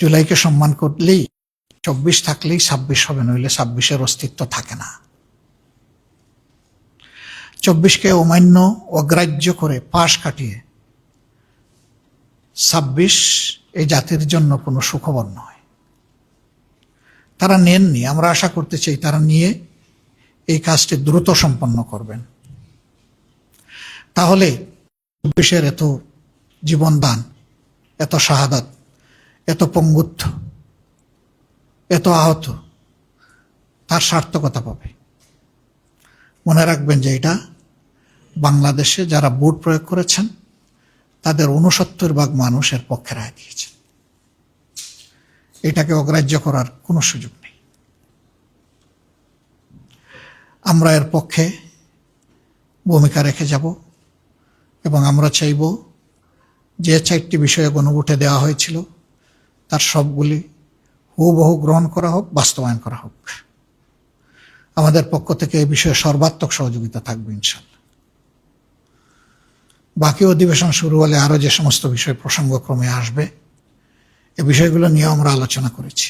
জুলাইকে সম্মান করলেই 24 থাকলেই 26 হবে, নইলে 26-এর অস্তিত্ব থাকে না। 24-কে অমান্য অগ্রাহ্য করে পাশ কাটিয়ে 26 এই জাতির জন্য কোনো সুখবর নয়। তারা নেননি, আমরা আশা করতে চাই তারা নিয়ে এই কাজটি দ্রুত সম্পন্ন করবেন। তাহলে 24-এর এত জীবনদান, এত শাহাদাত, এত পঙ্গুত্ব, এত আহত, তার সার্থকতা পাবে। মনে রাখবেন যে এটা বাংলাদেশে যারা ভোট প্রয়োগ করেছেন তাদের 69% মানুষের পক্ষে রায় দিয়েছে। এটাকে অগ্রাহ্য করার কোনো সুযোগ নেই। আমরা এর পক্ষে ভূমিকা রেখে যাব এবং আমরা চাইব যে 4টি বিষয়ে গণভোটে দেওয়া হয়েছিল তার সবগুলি হুবহু গ্রহণ করা হোক, বাস্তবায়ন করা হোক। আমাদের পক্ষ থেকে এই বিষয়ে সর্বাত্মক সহযোগিতা থাকবে ইনশাল্লাহ। বাকি অধিবেশন শুরু হলে আরো যে সমস্ত বিষয় প্রসঙ্গক্রমে আসবে এই বিষয়গুলো নিয়ে আমরা আলোচনা করেছি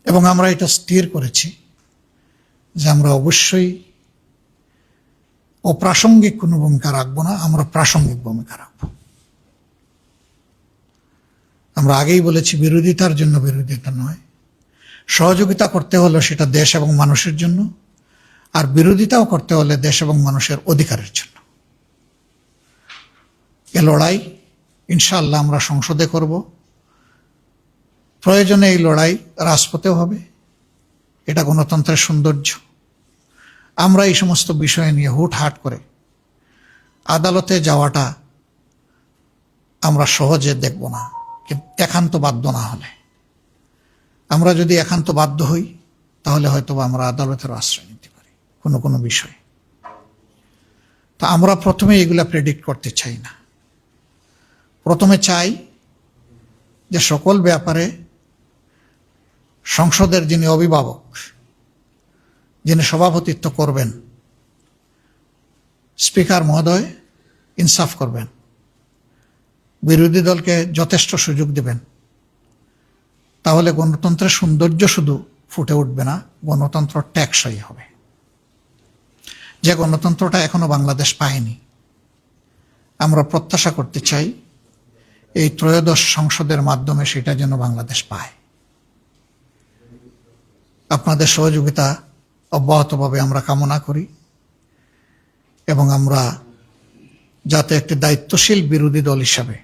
এবং আমরা এটা স্থির করেছি যে আমরা অবশ্যই অপ্রাসঙ্গিক কোনো ভূমিকা রাখবো না, আমরা প্রাসঙ্গিক ভূমিকা রাখব। আমরা আগেই বলেছি বিরোধিতার জন্য বিরোধিতা নয়, সহযোগিতা করতে হলে সেটা দেশ এবং মানুষের জন্য, আর বিরোধিতাও করতে হলে দেশ এবং মানুষের অধিকারের জন্য। এ লড়াই ইনশাআল্লাহ আমরা সংসদে করব, প্রয়োজনে এই লড়াই রাজপথেও হবে। এটা গণতন্ত্রের সৌন্দর্য। আমরা এই সমস্ত বিষয় নিয়ে হুটহাট করে আদালতে যাওয়াটা আমরা সহজে দেখব না, কিন্তু একান্ত বাধ্য না হলে। আমরা যদি একান্ত বাধ্য হই তাহলে হয়তো আমরা আদালতের আশ্রয় নিতে পারি কোনো কোনো বিষয়ে। তা আমরা প্রথমে এগুলা প্রেডিক্ট করতে চাই না। প্রথমে চাই যে সকল ব্যাপারে সংসদের যিনি অভিভাবক, যিনি সভাপতিত্ব করবেন, স্পিকার মহোদয় ইনসাফ করবেন, বিরোধী দলকে যথেষ্ট সুযোগ দেবেন। তাহলে গণতন্ত্রের সৌন্দর্য শুধু ফুটে উঠবে না, গণতন্ত্র টেকসই হবে। যে গণতন্ত্রটা এখনো বাংলাদেশ পায়নি, আমরা প্রত্যাশা করতে চাই এই ত্রয়োদশ সংসদের মাধ্যমে সেটা যেন বাংলাদেশ পায়। আপনাদের সহযোগিতা অব্যাহতভাবে আমরা কামনা করি এবং আমরা যাতে একটি দায়িত্বশীল বিরোধী দল হিসাবে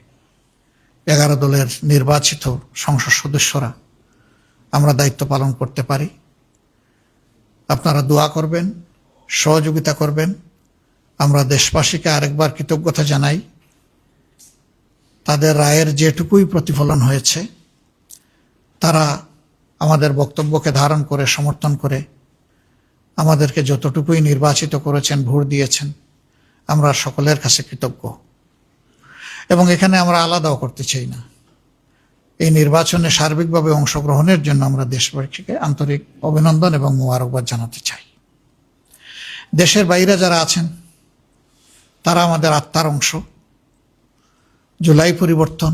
11 দলের নির্বাচিত সংসদ সদস্যরা আমরা দায়িত্ব পালন করতে পারি। আপনারা দোয়া করবেন, সহযোগিতা করবেন। আমরা দেশবাসীকে আরেকবার কৃতজ্ঞতা জানাই। তাদের রায়ের যেটুকুই প্রতিফলন হয়েছে তারা আমাদের বক্তব্যকে ধারণ করে সমর্থন করে আমাদেরকে যতটুকুই নির্বাচিত করেছেন, ভোট দিয়েছেন, আমরা সকলের কাছে কৃতজ্ঞ। এবং এখানে আমরা আলাদাও করতে চাই না। এই নির্বাচনে সার্বিকভাবে অংশগ্রহণের জন্য আমরা দেশবাসীকে আন্তরিক অভিনন্দন এবং মোবারকবাদ জানাতে চাই। দেশের বাইরে যারা আছেন তারা আমাদের আত্মার অংশ। জুলাই পরিবর্তন,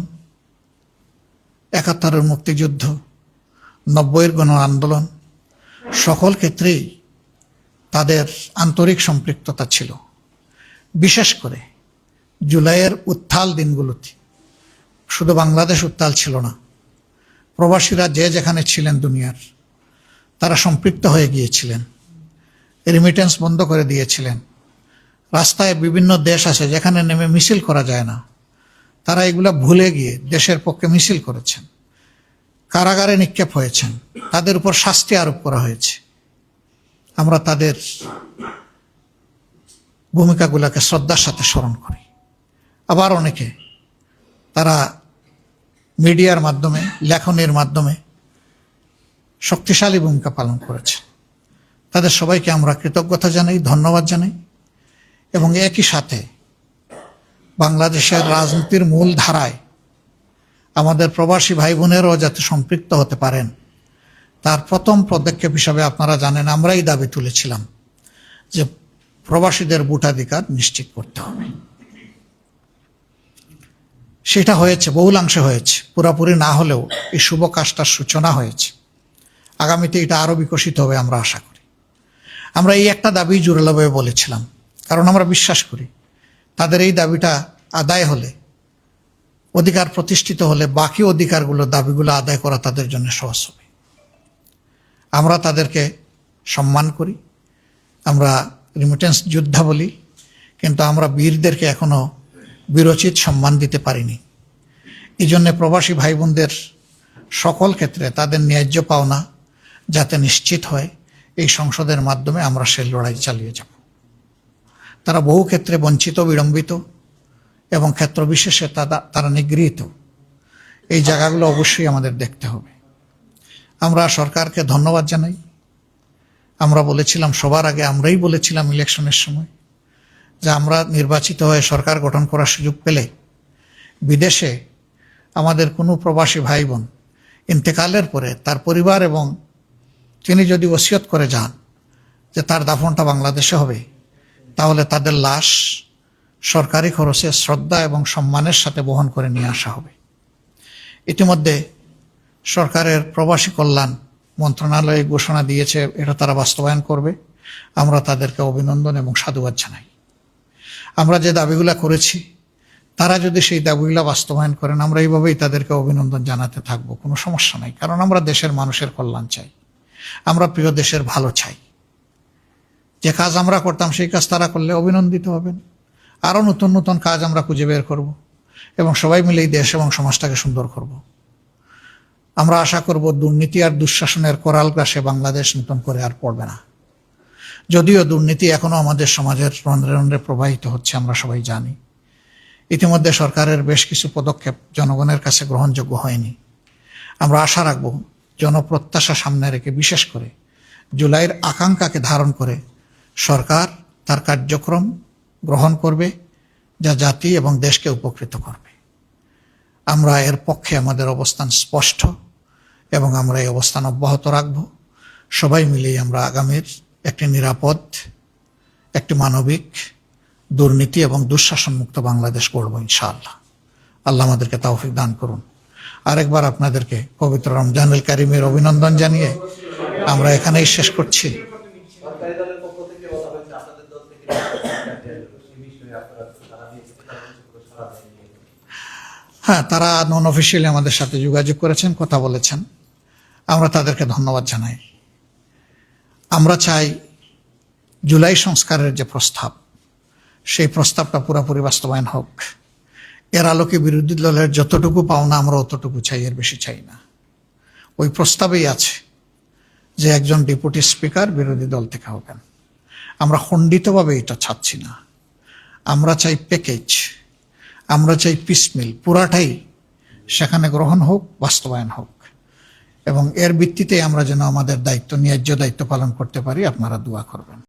71-এর মুক্তিযুদ্ধ, 90-এর গণ আন্দোলন, সকল ক্ষেত্রেই তাদের আন্তরিক সম্পৃক্ততা ছিল। বিশেষ করে জুলাইয়ের উত্তাল দিনগুলোতে শুধু বাংলাদেশ উত্তাল ছিল না, প্রবাসীরা যে যেখানে ছিলেন দুনিয়ার তারা সম্পৃক্ত হয়ে গিয়েছিলেন, রেমিটেন্স বন্ধ করে দিয়েছিলেন। রাস্তায় বিভিন্ন দেশ আছে যেখানে নেমে মিছিল করা যায় না, তারা এগুলা ভুলে গিয়ে দেশের পক্ষে মিছিল করেছেন, কারাগারে নিক্ষেপ হয়েছেন, তাদের উপর শাস্তি আরোপ করা হয়েছে। আমরা তাদের ভূমিকাগুলোকে শ্রদ্ধার সাথে স্মরণ করি। আবার অনেকে তারা মিডিয়ার মাধ্যমে, লেখনের মাধ্যমে শক্তিশালী ভূমিকা পালন করেছে। তাদের সবাইকে আমরা কৃতজ্ঞতা জানাই, ধন্যবাদ জানাই এবং একই সাথে বাংলাদেশের রাজনীতির মূল ধারায় আমাদের প্রবাসী ভাই বোনেরাও যাতে সম্পৃক্ত হতে পারেন তার প্রথম পদক্ষেপ হিসাবে আপনারা জানেন আমরাই দাবি তুলেছিলাম যে প্রবাসীদের ভোটাধিকার নিশ্চিত করতে হবে। সেটা হয়েছে, বহুলাংশে হয়েছে, পুরাপুরি না হলেও এই শুভ কাজটার সূচনা হয়েছে। আগামীতে এটা আরো বিকশিত হবে আমরা আশা করি। আমরা এই একটা দাবি জোরালোভাবে বলেছিলাম, কারণ আমরা বিশ্বাস করি তাদের এই দাবিটা আদায় হলে, অধিকার প্রতিষ্ঠিত হলে বাকি অধিকারগুলো, দাবিগুলো আদায় করা তাদের জন্য সহজ হবে। আমরা তাদেরকে সম্মান করি, আমরা রিমিটেন্স যোদ্ধা বলি, কিন্তু আমরা বীরদেরকে এখনো বীরোচিত সম্মান দিতে পারিনি। এই জন্য প্রবাসী ভাই বোনদের সকল ক্ষেত্রে তাদের ন্যায্য পাওনা যাতে নিশ্চিত হয়, এই সংসদের মাধ্যমে আমরা সেই লড়াই চালিয়ে যাব। তারা বহু ক্ষেত্রে বঞ্চিত, বিড়ম্বিত এবং ক্ষেত্র বিশেষে তারা নিগৃহীত। এই জায়গাগুলো অবশ্যই আমাদের দেখতে হবে। আমরা সরকারকে ধন্যবাদ জানাই। আমরা বলেছিলাম, সবার আগে আমরাই বলেছিলাম ইলেকশনের সময়, যে আমরা নির্বাচিত হয়ে সরকার গঠন করার সুযোগ পেলে বিদেশে আমাদের কোনো প্রবাসী ভাই বোন ইন্তেকালের পরে তার পরিবার এবং তিনি যদি ওসিয়ত করে যান যে তার দাফনটা বাংলাদেশে হবে, তাহলে তাদের লাশ সরকারি খরচে শ্রদ্ধা এবং সম্মানের সাথে বহন করে নিয়ে আসা হবে। ইতিমধ্যে সরকারের প্রবাসী কল্যাণ মন্ত্রণালয় ঘোষণা দিয়েছে, এটা তারা বাস্তবায়ন করবে। আমরা তাদেরকে অভিনন্দন এবং সাধুবাদ জানাই। আমরা যে দাবিগুলো করেছি, তারা যদি সেই দাবিগুলো বাস্তবায়ন করেন, আমরা এইভাবেই তাদেরকে অভিনন্দন জানাতে থাকবো, কোনো সমস্যা নাই। কারণ আমরা দেশের মানুষের কল্যাণ চাই, আমরা প্রিয় দেশের ভালো চাই। যে কাজ আমরা করতাম সেই কাজ তারা করলে অভিনন্দিত হবেন। আরো নতুন নতুন কাজ আমরা খুঁজে বের করব এবং সবাই মিলে এই দেশ এবং সমাজটাকে সুন্দর করব। আমরা আশা করব দুর্নীতি আর দুঃশাসনের করাল গ্রাসে বাংলাদেশ নতুন করে আর পড়বে না। যদিও দুর্নীতি এখনো আমাদের সমাজের রন্ধ্রে রন্ধ্রে প্রবাহিত হচ্ছে, আমরা সবাই জানি। ইতিমধ্যে সরকারের বেশ কিছু পদক্ষেপ জনগণের কাছে গ্রহণযোগ্য হয়নি। আমরা আশা রাখব জনপ্রত্যাশা সামনে রেখে, বিশেষ করে জুলাইয়ের আকাঙ্ক্ষাকে ধারণ করে সরকার তার কার্যক্রম গ্রহণ করবে, যা জাতি এবং দেশকে উপকৃত করবে। আমরা এর পক্ষে আমাদের অবস্থান স্পষ্ট এবং আমরা এই অবস্থান অব্যাহত রাখব। সবাই মিলেই আমরা আগামীর একটি নিরাপদ, একটি মানবিক, দুর্নীতি এবং দুঃশাসন মুক্ত বাংলাদেশ গড়ব ইনশাআল্লাহ। আল্লাহ আমাদেরকে তৌফিক দান করুন। আরেকবার আপনাদেরকে পবিত্র রমজানুল কারীমের অভিনন্দন জানিয়ে আমরা এখানেই শেষ করছি। হ্যাঁ, তারা নন অফিসিয়ালি আমাদের সাথে যোগাযোগ করেছেন, কথা বলেছেন, আমরা তাদেরকে ধন্যবাদ জানাই। আমরা চাই জুলাই সংস্কারের যে প্রস্তাব, সেই প্রস্তাবটা পুরোপুরি বাস্তবায়ন হোক। এর আলোকে বিরোধী দলের যতটুকু পাওনা আমরা অতটুকু চাই, এর বেশি চাই না। ওই প্রস্তাবেই আছে যে একজন ডেপুটি স্পিকার বিরোধী দল থেকে হবেন। আমরা খণ্ডিতভাবে এটা চাচ্ছি না। আমরা চাই প্যাকেজ, আমরা চাই পিসমিল, পুরাটাই সেখানে গ্রহণ হোক, বাস্তবায়ন হোক, এবং এর ভিত্তিতে আমরা যেন আমাদের দায়িত্ব, ন্যায্য দায়িত্ব পালন করতে পারি। আপনারা দোয়া করবেন।